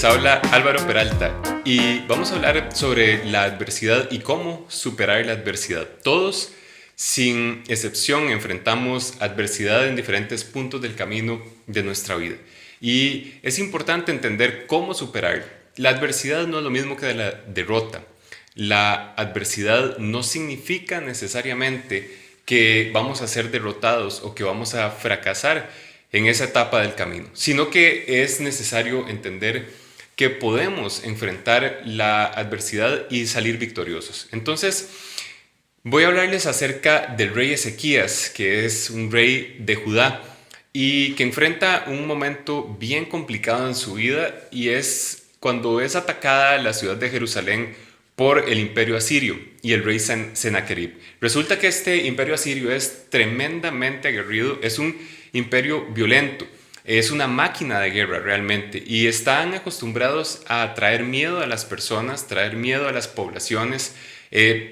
Les habla Álvaro Peralta y vamos a hablar sobre la adversidad y cómo superar la adversidad. Todos, sin excepción, enfrentamos adversidad en diferentes puntos del camino de nuestra vida y es importante entender cómo superarla. La adversidad no es lo mismo que la derrota. La adversidad no significa necesariamente que vamos a ser derrotados o que vamos a fracasar en esa etapa del camino, sino que es necesario entender que podemos enfrentar la adversidad y salir victoriosos. Entonces, voy a hablarles acerca del rey Ezequías, que es un rey de Judá y que enfrenta un momento bien complicado en su vida, y es cuando es atacada la ciudad de Jerusalén por el imperio asirio y el rey Sennacherib. Resulta que este imperio asirio es tremendamente aguerrido, es un imperio violento, es una máquina de guerra realmente, y están acostumbrados a traer miedo a las personas, traer miedo a las poblaciones,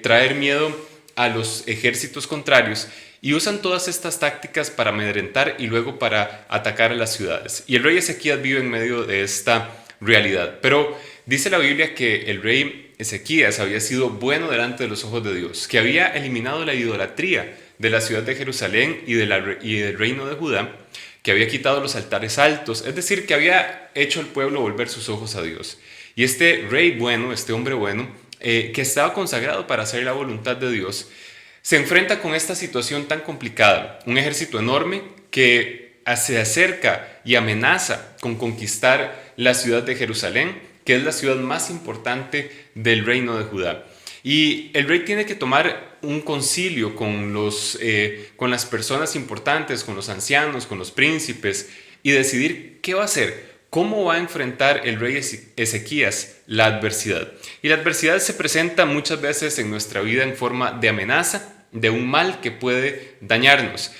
traer miedo a los ejércitos contrarios, y usan todas estas tácticas para amedrentar y luego para atacar a las ciudades. Y el rey Ezequías vive en medio de esta realidad. Pero dice la Biblia que el rey Ezequías había sido bueno delante de los ojos de Dios, que había eliminado la idolatría de la ciudad de Jerusalén y del reino de Judá, que había quitado los altares altos, es decir, que había hecho al pueblo volver sus ojos a Dios. Y este rey bueno, este hombre bueno, que estaba consagrado para hacer la voluntad de Dios, se enfrenta con esta situación tan complicada, un ejército enorme que se acerca y amenaza con conquistar la ciudad de Jerusalén, que es la ciudad más importante del reino de Judá. Y el rey tiene que tomar un concilio con las personas importantes, con los ancianos, con los príncipes, y decidir qué va a hacer, cómo va a enfrentar el rey Ezequías la adversidad. Y la adversidad se presenta muchas veces en nuestra vida en forma de amenaza, de un mal que puede dañarnos,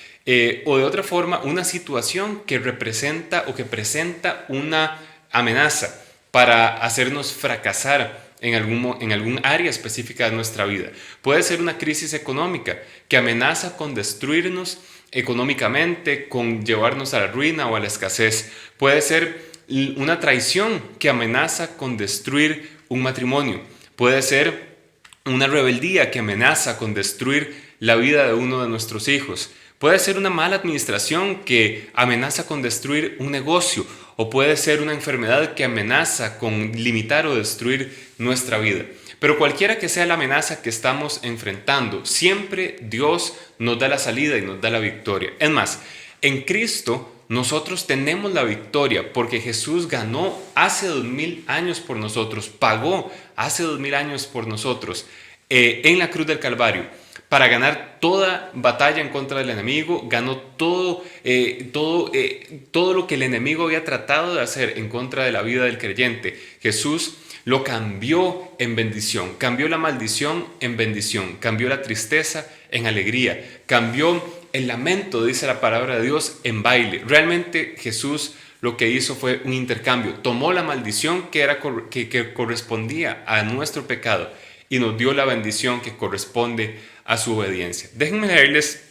o de otra forma una situación que representa o que presenta una amenaza para hacernos fracasar en algún área específica de nuestra vida. Puede ser una crisis económica que amenaza con destruirnos económicamente, con llevarnos a la ruina o a la escasez. Puede ser una traición que amenaza con destruir un matrimonio. Puede ser una rebeldía que amenaza con destruir la vida de uno de nuestros hijos. Puede ser una mala administración que amenaza con destruir un negocio, o puede ser una enfermedad que amenaza con limitar o destruir nuestra vida. Pero cualquiera que sea la amenaza que estamos enfrentando, siempre Dios nos da la salida y nos da la victoria. Es más, en Cristo nosotros tenemos la victoria porque Jesús ganó hace 2000 años por nosotros, pagó hace 2000 años por nosotros en la cruz del Calvario, para ganar toda batalla en contra del enemigo. Ganó todo lo que el enemigo había tratado de hacer en contra de la vida del creyente. Jesús lo cambió en bendición, cambió la maldición en bendición, cambió la tristeza en alegría, cambió el lamento, dice la palabra de Dios, en baile. Realmente Jesús lo que hizo fue un intercambio, tomó la maldición que correspondía a nuestro pecado y nos dio la bendición que corresponde a su obediencia. Déjenme leerles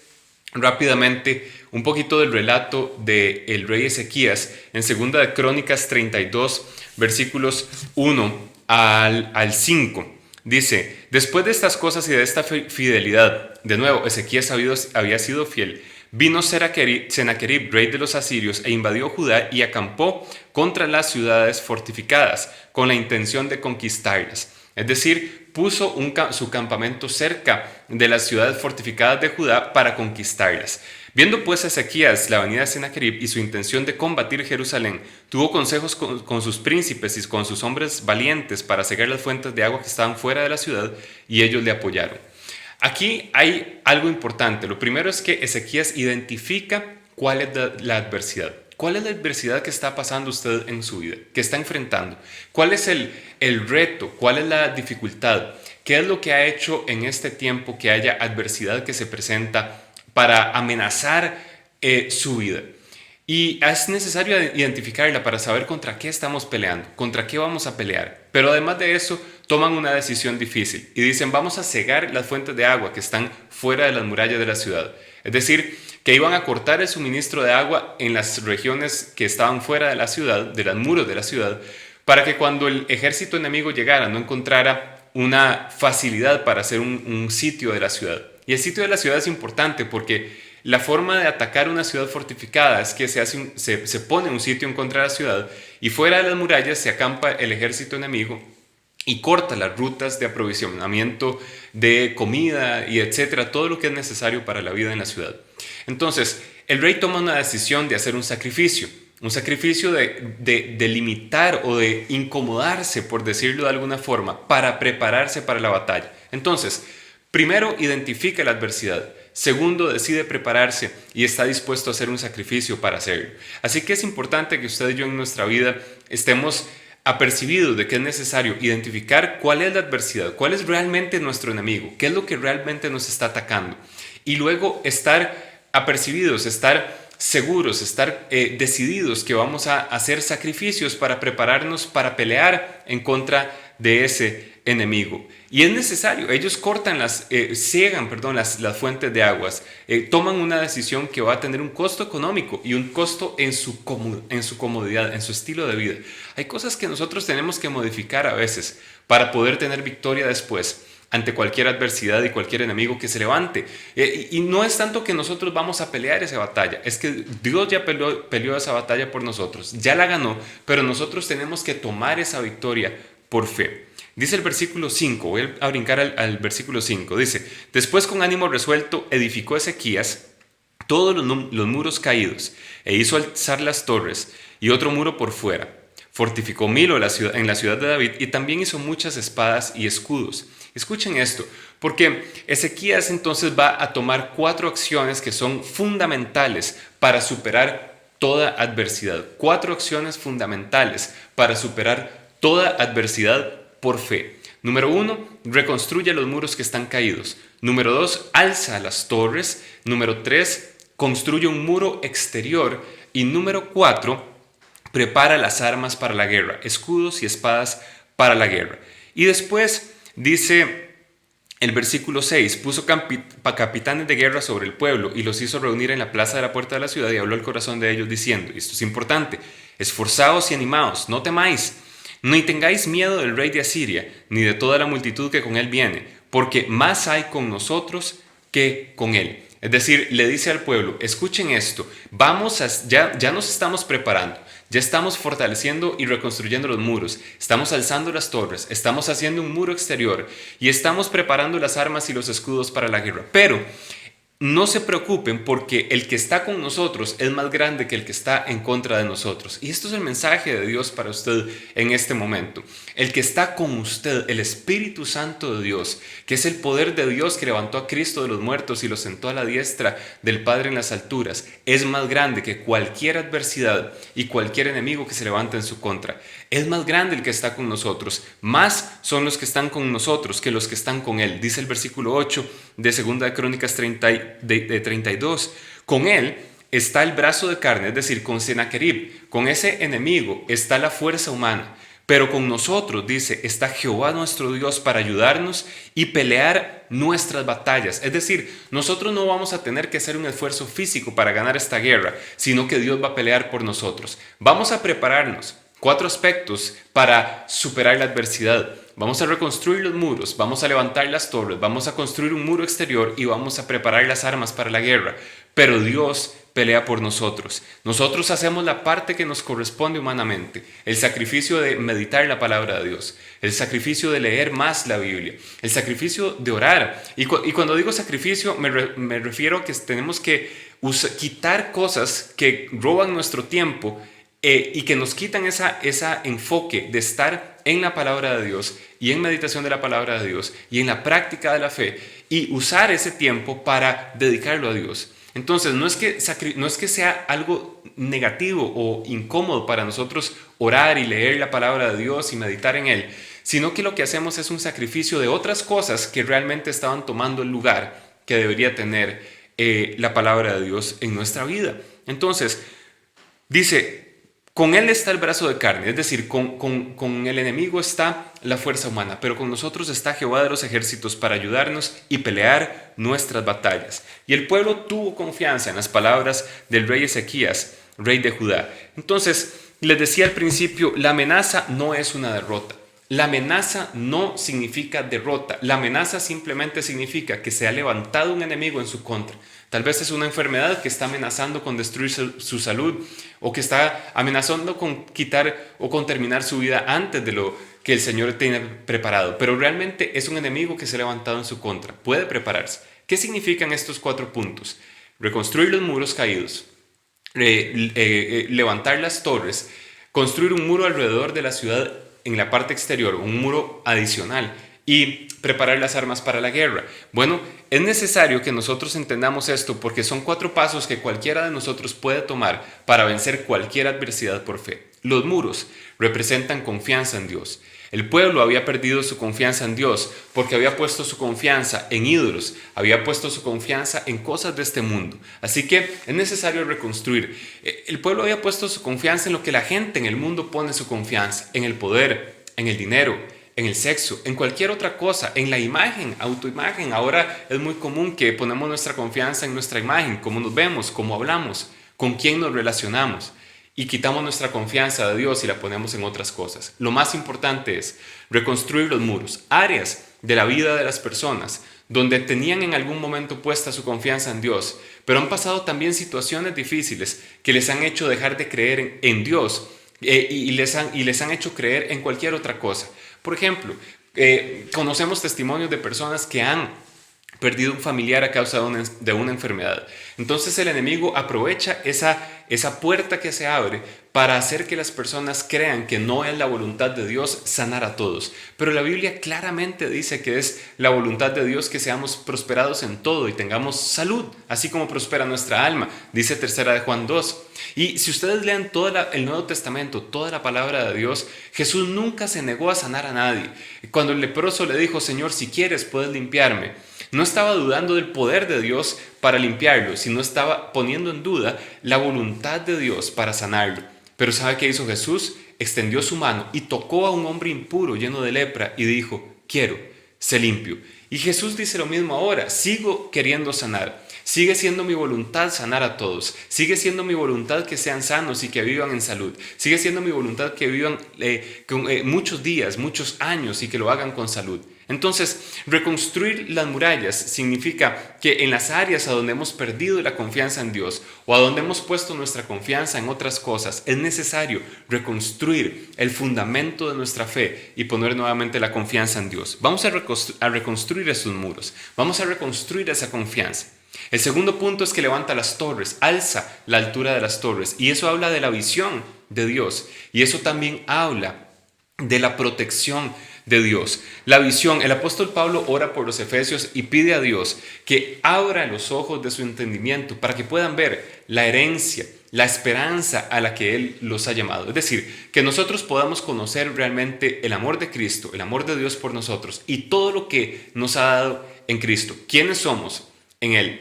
rápidamente un poquito del relato del rey Ezequías en 2 de Crónicas 32, versículos 1 al 5. Dice: después de estas cosas y de esta fidelidad, de nuevo, Ezequías había sido fiel, vino Sennacherib, rey de los asirios, e invadió Judá y acampó contra las ciudades fortificadas con la intención de conquistarlas. Es decir, puso su campamento cerca de las ciudades fortificadas de Judá para conquistarlas. Viendo pues Ezequías la venida de Sennacherib y su intención de combatir Jerusalén, tuvo consejos con sus príncipes y con sus hombres valientes para cegar las fuentes de agua que estaban fuera de la ciudad, y ellos le apoyaron. Aquí hay algo importante. Lo primero es que Ezequías identifica cuál es la adversidad. ¿Cuál es la adversidad que está pasando usted en su vida, que está enfrentando? ¿Cuál es el reto? ¿Cuál es la dificultad? ¿Qué es lo que ha hecho en este tiempo que haya adversidad que se presenta para amenazar su vida? Y es necesario identificarla para saber contra qué estamos peleando, contra qué vamos a pelear. Pero además de eso, toman una decisión difícil y dicen: vamos a cegar las fuentes de agua que están fuera de las murallas de la ciudad. Es decir, que iban a cortar el suministro de agua en las regiones que estaban fuera de la ciudad, de los muros de la ciudad, para que cuando el ejército enemigo llegara no encontrara una facilidad para hacer un sitio de la ciudad. Y el sitio de la ciudad es importante porque la forma de atacar una ciudad fortificada es que se pone un sitio en contra de la ciudad y fuera de las murallas se acampa el ejército enemigo y corta las rutas de aprovisionamiento de comida y etcétera, todo lo que es necesario para la vida en la ciudad. Entonces, el rey toma una decisión de hacer un sacrificio de limitar o de incomodarse, por decirlo de alguna forma, para prepararse para la batalla. Entonces, primero, identifica la adversidad. Segundo, decide prepararse y está dispuesto a hacer un sacrificio para hacerlo. Así que es importante que usted y yo en nuestra vida estemos apercibidos de que es necesario identificar cuál es la adversidad, cuál es realmente nuestro enemigo, qué es lo que realmente nos está atacando. Y luego estar apercibidos, estar seguros, estar decididos que vamos a hacer sacrificios para prepararnos para pelear en contra de ese enemigo. Y es necesario, ellos ciegan las fuentes de aguas, toman una decisión que va a tener un costo económico y un costo en su comodidad, en su estilo de vida. Hay cosas que nosotros tenemos que modificar a veces para poder tener victoria después ante cualquier adversidad y cualquier enemigo que se levante. Y no es tanto que nosotros vamos a pelear esa batalla, es que Dios ya peleó esa batalla por nosotros, ya la ganó, pero nosotros tenemos que tomar esa victoria por fe. Dice el versículo 5, voy a brincar al versículo 5, dice: después con ánimo resuelto edificó Ezequías todos los muros caídos e hizo alzar las torres y otro muro por fuera. Fortificó Milo en la ciudad de David y también hizo muchas espadas y escudos. Escuchen esto, porque Ezequías entonces va a tomar 4 acciones que son fundamentales para superar toda adversidad. 4 acciones fundamentales para superar toda adversidad por fe. Número 1, reconstruye los muros que están caídos. Número 2, alza las torres. Número 3, construye un muro exterior. Y número 4, prepara las armas para la guerra, escudos y espadas para la guerra. Y después dice el versículo 6, puso capitanes de guerra sobre el pueblo y los hizo reunir en la plaza de la puerta de la ciudad y habló al corazón de ellos diciendo, y esto es importante: esforzaos y animaos, no temáis, ni tengáis miedo del rey de Asiria, ni de toda la multitud que con él viene, porque más hay con nosotros que con él. Es decir, le dice al pueblo, escuchen esto, ya nos estamos preparando, ya estamos fortaleciendo y reconstruyendo los muros, estamos alzando las torres, estamos haciendo un muro exterior y estamos preparando las armas y los escudos para la guerra. Pero no se preocupen porque el que está con nosotros es más grande que el que está en contra de nosotros. Y esto es el mensaje de Dios para usted en este momento. El que está con usted, el Espíritu Santo de Dios, que es el poder de Dios que levantó a Cristo de los muertos y lo sentó a la diestra del Padre en las alturas, es más grande que cualquier adversidad y cualquier enemigo que se levante en su contra. Es más grande el que está con nosotros. Más son los que están con nosotros que los que están con Él. Dice el versículo 8 de 2 de Crónicas 32. Con Él está el brazo de carne, es decir, con Sennacherib. Con ese enemigo está la fuerza humana. Pero con nosotros, dice, está Jehová nuestro Dios para ayudarnos y pelear nuestras batallas. Es decir, nosotros no vamos a tener que hacer un esfuerzo físico para ganar esta guerra, sino que Dios va a pelear por nosotros. Vamos a prepararnos. 4 aspectos para superar la adversidad. Vamos a reconstruir los muros, vamos a levantar las torres, vamos a construir un muro exterior y vamos a preparar las armas para la guerra. Pero Dios pelea por nosotros. Nosotros hacemos la parte que nos corresponde humanamente, el sacrificio de meditar la palabra de Dios, el sacrificio de leer más la Biblia, el sacrificio de orar. Y cuando digo sacrificio me refiero a que tenemos que quitar cosas que roban nuestro tiempo y que nos quitan ese enfoque de estar en la palabra de Dios y en meditación de la palabra de Dios y en la práctica de la fe y usar ese tiempo para dedicarlo a Dios. Entonces no es que sea algo negativo o incómodo para nosotros orar y leer la palabra de Dios y meditar en Él, sino que lo que hacemos es un sacrificio de otras cosas que realmente estaban tomando el lugar que debería tener la palabra de Dios en nuestra vida. Entonces dice, con Él está el brazo de carne, es decir, con el enemigo está la fuerza humana, pero con nosotros está Jehová de los ejércitos para ayudarnos y pelear nuestras batallas. Y el pueblo tuvo confianza en las palabras del rey Ezequías, rey de Judá. Entonces, les decía al principio, la amenaza no es una derrota. La amenaza no significa derrota. La amenaza simplemente significa que se ha levantado un enemigo en su contra. Tal vez es una enfermedad que está amenazando con destruir su salud, o que está amenazando con quitar o con terminar su vida antes de lo que el Señor tiene preparado. Pero realmente es un enemigo que se ha levantado en su contra. Puede prepararse. ¿Qué significan estos 4 puntos? Reconstruir los muros caídos, levantar las torres, construir un muro alrededor de la ciudad en la parte exterior, un muro adicional, y preparar las armas para la guerra. Bueno, es necesario que nosotros entendamos esto porque son 4 pasos que cualquiera de nosotros puede tomar para vencer cualquier adversidad por fe. Los muros representan confianza en Dios. El pueblo había perdido su confianza en Dios porque había puesto su confianza en ídolos, había puesto su confianza en cosas de este mundo. Así que es necesario reconstruir. El pueblo había puesto su confianza en lo que la gente en el mundo pone su confianza, en el poder, en el dinero, en el sexo, en cualquier otra cosa, en la imagen, autoimagen. Ahora es muy común que ponemos nuestra confianza en nuestra imagen, cómo nos vemos, cómo hablamos, con quién nos relacionamos. Y quitamos nuestra confianza de Dios y la ponemos en otras cosas. Lo más importante es reconstruir los muros, áreas de la vida de las personas donde tenían en algún momento puesta su confianza en Dios, pero han pasado también situaciones difíciles que les han hecho dejar de creer en Dios y les han hecho creer en cualquier otra cosa. Por ejemplo, conocemos testimonios de personas que han perdido un familiar a causa de una enfermedad. Entonces el enemigo aprovecha esa puerta que se abre para hacer que las personas crean que no es la voluntad de Dios sanar a todos. Pero la Biblia claramente dice que es la voluntad de Dios que seamos prosperados en todo y tengamos salud, así como prospera nuestra alma, dice 3 de Juan 2. Y si ustedes leen todo el Nuevo Testamento, toda la palabra de Dios, Jesús nunca se negó a sanar a nadie. Cuando el leproso le dijo, Señor, si quieres puedes limpiarme, no estaba dudando del poder de Dios para limpiarlo, sino estaba poniendo en duda la voluntad de Dios para sanarlo. Pero ¿sabe qué hizo Jesús? Extendió su mano y tocó a un hombre impuro lleno de lepra y dijo, quiero, sé limpio. Y Jesús dice lo mismo ahora, sigo queriendo sanar. Sigue siendo mi voluntad sanar a todos. Sigue siendo mi voluntad que sean sanos y que vivan en salud. Sigue siendo mi voluntad que vivan muchos días, muchos años y que lo hagan con salud. Entonces, reconstruir las murallas significa que en las áreas a donde hemos perdido la confianza en Dios o a donde hemos puesto nuestra confianza en otras cosas, es necesario reconstruir el fundamento de nuestra fe y poner nuevamente la confianza en Dios. Vamos a reconstruir esos muros. Vamos a reconstruir esa confianza. El segundo punto es que levanta las torres, alza la altura de las torres. Y eso habla de la visión de Dios. Y eso también habla de la protección de Dios. La visión, el apóstol Pablo ora por los efesios y pide a Dios que abra los ojos de su entendimiento para que puedan ver la herencia, la esperanza a la que Él los ha llamado. Es decir, que nosotros podamos conocer realmente el amor de Cristo, el amor de Dios por nosotros y todo lo que nos ha dado en Cristo. ¿Quiénes somos en Él?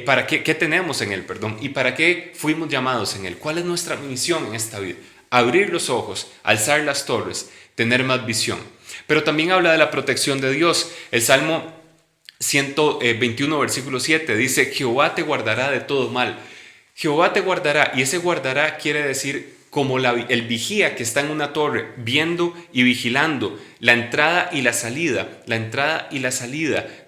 ¿Para qué tenemos en Él, perdón? ¿Y para qué fuimos llamados en Él? ¿Cuál es nuestra misión en esta vida? Abrir los ojos, alzar las torres, tener más visión. Pero también habla de la protección de Dios. El Salmo 121, versículo 7 dice, Jehová te guardará de todo mal. Jehová te guardará, y ese guardará quiere decir como el vigía que está en una torre viendo y vigilando la entrada y la salida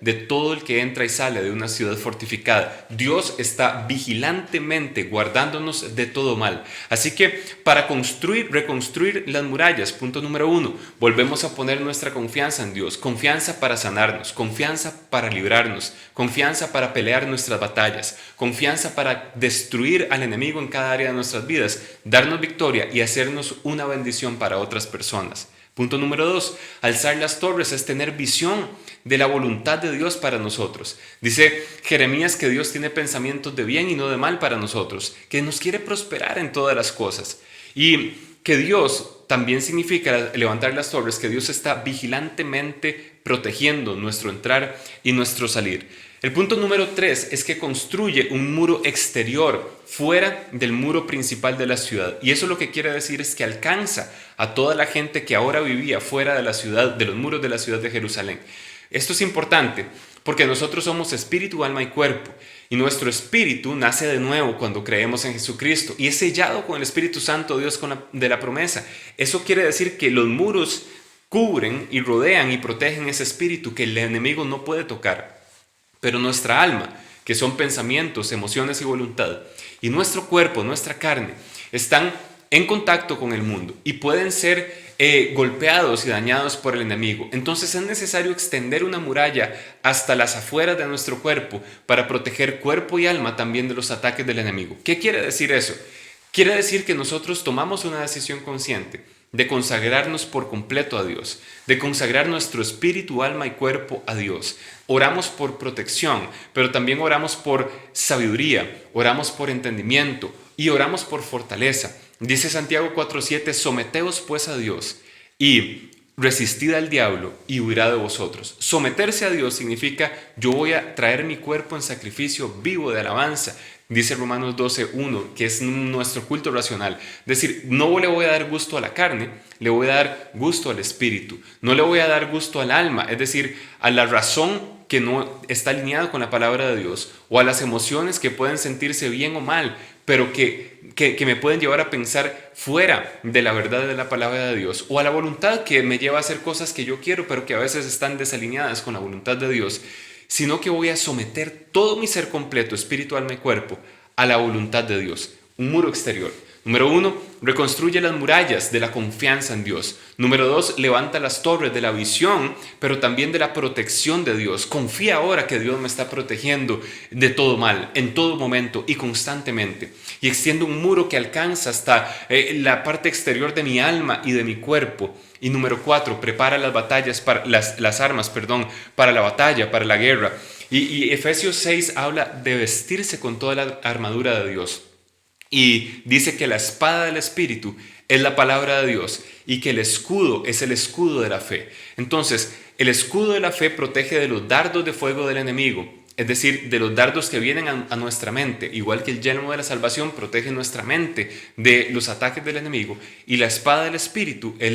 de todo el que entra y sale de una ciudad fortificada. Dios está vigilantemente guardándonos de todo mal. Así que para reconstruir las murallas, punto número 1, volvemos a poner nuestra confianza en Dios, confianza para sanarnos, confianza para librarnos, confianza para pelear nuestras batallas, confianza para destruir al enemigo en cada área de nuestras vidas, darnos victoria y hacernos una bendición para otras personas. Punto número 2, alzar las torres es tener visión de la voluntad de Dios para nosotros. Dice Jeremías que Dios tiene pensamientos de bien y no de mal para nosotros, que nos quiere prosperar en todas las cosas. Y que Dios también significa levantar las torres, que Dios está vigilantemente protegiendo nuestro entrar y nuestro salir. El punto número 3 es que construye un muro exterior fuera del muro principal de la ciudad. Y eso lo que quiere decir es que alcanza a toda la gente que ahora vivía fuera de la ciudad, de los muros de la ciudad de Jerusalén. Esto es importante porque nosotros somos espíritu, alma y cuerpo. Y nuestro espíritu nace de nuevo cuando creemos en Jesucristo y es sellado con el Espíritu Santo Dios de la promesa. Eso quiere decir que los muros cubren y rodean y protegen ese espíritu que el enemigo no puede tocar. Pero nuestra alma, que son pensamientos, emociones y voluntad, y nuestro cuerpo, nuestra carne, están en contacto con el mundo y pueden ser golpeados y dañados por el enemigo. Entonces es necesario extender una muralla hasta las afueras de nuestro cuerpo para proteger cuerpo y alma también de los ataques del enemigo. ¿Qué quiere decir eso? Quiere decir que nosotros tomamos una decisión consciente de consagrarnos por completo a Dios, de consagrar nuestro espíritu, alma y cuerpo a Dios. Oramos por protección, pero también oramos por sabiduría, oramos por entendimiento y oramos por fortaleza. Dice Santiago 4:7, someteos pues a Dios y resistid al diablo y huirá de vosotros. Someterse a Dios significa yo voy a traer mi cuerpo en sacrificio vivo de alabanza. Dice Romanos 12:1, que es nuestro culto racional. Es decir, no le voy a dar gusto a la carne, le voy a dar gusto al espíritu. No le voy a dar gusto al alma, es decir, a la razón que no está alineada con la palabra de Dios, o a las emociones que pueden sentirse bien o mal, pero que me pueden llevar a pensar fuera de la verdad de la palabra de Dios, o a la voluntad que me lleva a hacer cosas que yo quiero, pero que a veces están desalineadas con la voluntad de Dios, sino que voy a someter todo mi ser completo, espíritu, alma y cuerpo, a la voluntad de Dios. Un muro exterior. Número 1, reconstruye las murallas de la confianza en Dios. Número 2, levanta las torres de la visión, pero también de la protección de Dios. Confía ahora que Dios me está protegiendo de todo mal, en todo momento y constantemente. Y extiende un muro que alcanza hasta la parte exterior de mi alma y de mi cuerpo. Y número 4, prepara las batallas, las armas, para la batalla, para la guerra. Y Efesios 6 habla de vestirse con toda la armadura de Dios. Y dice que la espada del Espíritu es la palabra de Dios y que el escudo es el escudo de la fe. Entonces, el escudo de la fe protege de los dardos de fuego del enemigo, es decir, de los dardos que vienen a nuestra mente, igual que el yelmo de la salvación protege nuestra mente de los ataques del enemigo. Y la espada del Espíritu es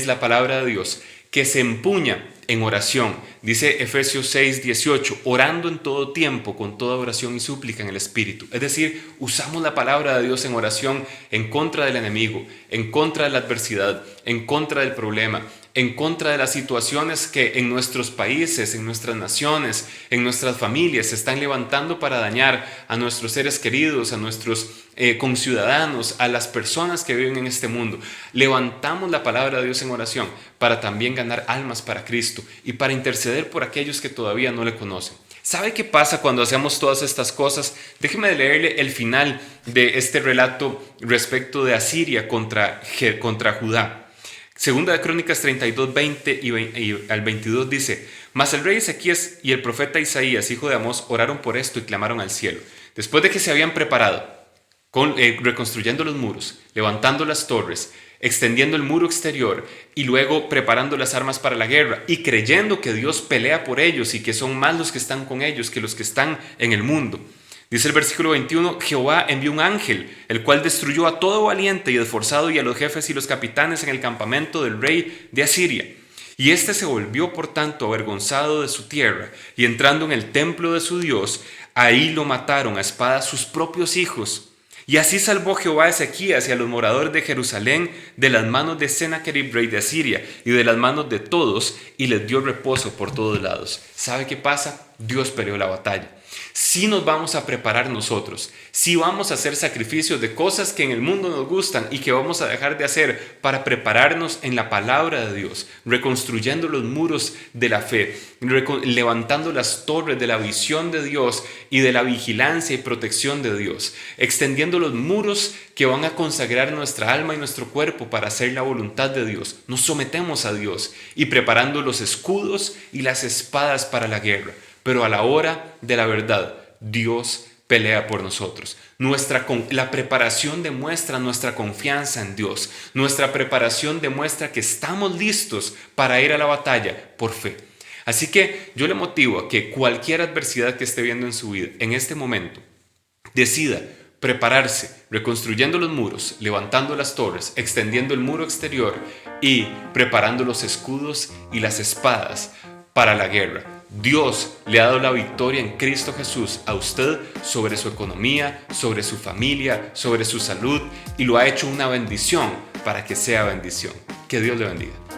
la palabra de Dios, que se empuña en oración. Dice Efesios 6:18, orando en todo tiempo, con toda oración y súplica en el Espíritu. Es decir, usamos la palabra de Dios en oración en contra del enemigo, en contra de la adversidad, en contra del problema, en contra de las situaciones que en nuestros países, en nuestras naciones, en nuestras familias se están levantando para dañar a nuestros seres queridos, a nuestros conciudadanos, a las personas que viven en este mundo. Levantamos la palabra de Dios en oración para también ganar almas para Cristo y para interceder por aquellos que todavía no le conocen. ¿Sabe qué pasa cuando hacemos todas estas cosas? Déjeme leerle el final de este relato respecto de Asiria contra Judá. Segunda de Crónicas 32, 20 y al 22 dice, mas el rey Ezequías y el profeta Isaías, hijo de Amós, oraron por esto y clamaron al cielo. Después de que se habían preparado, reconstruyendo los muros, levantando las torres, extendiendo el muro exterior y luego preparando las armas para la guerra y creyendo que Dios pelea por ellos y que son más los que están con ellos que los que están en el mundo. Dice el versículo 21, Jehová envió un ángel, el cual destruyó a todo valiente y esforzado y a los jefes y los capitanes en el campamento del rey de Asiria. Y éste se volvió por tanto avergonzado de su tierra, y entrando en el templo de su Dios, ahí lo mataron a espada sus propios hijos. Y así salvó Jehová a Ezequías y a los moradores de Jerusalén de las manos de Sennacherib, rey de Asiria, y de las manos de todos, y les dio reposo por todos lados. ¿Sabe qué pasa? Dios peleó la batalla. Si nos vamos a preparar nosotros, si vamos a hacer sacrificios de cosas que en el mundo nos gustan y que vamos a dejar de hacer para prepararnos en la palabra de Dios, reconstruyendo los muros de la fe, levantando las torres de la visión de Dios y de la vigilancia y protección de Dios, extendiendo los muros que van a consagrar nuestra alma y nuestro cuerpo para hacer la voluntad de Dios. Nos sometemos a Dios y preparando los escudos y las espadas para la guerra. Pero a la hora de la verdad, Dios pelea por nosotros. La preparación demuestra nuestra confianza en Dios. Nuestra preparación demuestra que estamos listos para ir a la batalla por fe. Así que yo le motivo a que cualquier adversidad que esté viendo en su vida, en este momento, decida prepararse, reconstruyendo los muros, levantando las torres, extendiendo el muro exterior y preparando los escudos y las espadas para la guerra. Dios le ha dado la victoria en Cristo Jesús a usted sobre su economía, sobre su familia, sobre su salud y lo ha hecho una bendición para que sea bendición. Que Dios le bendiga.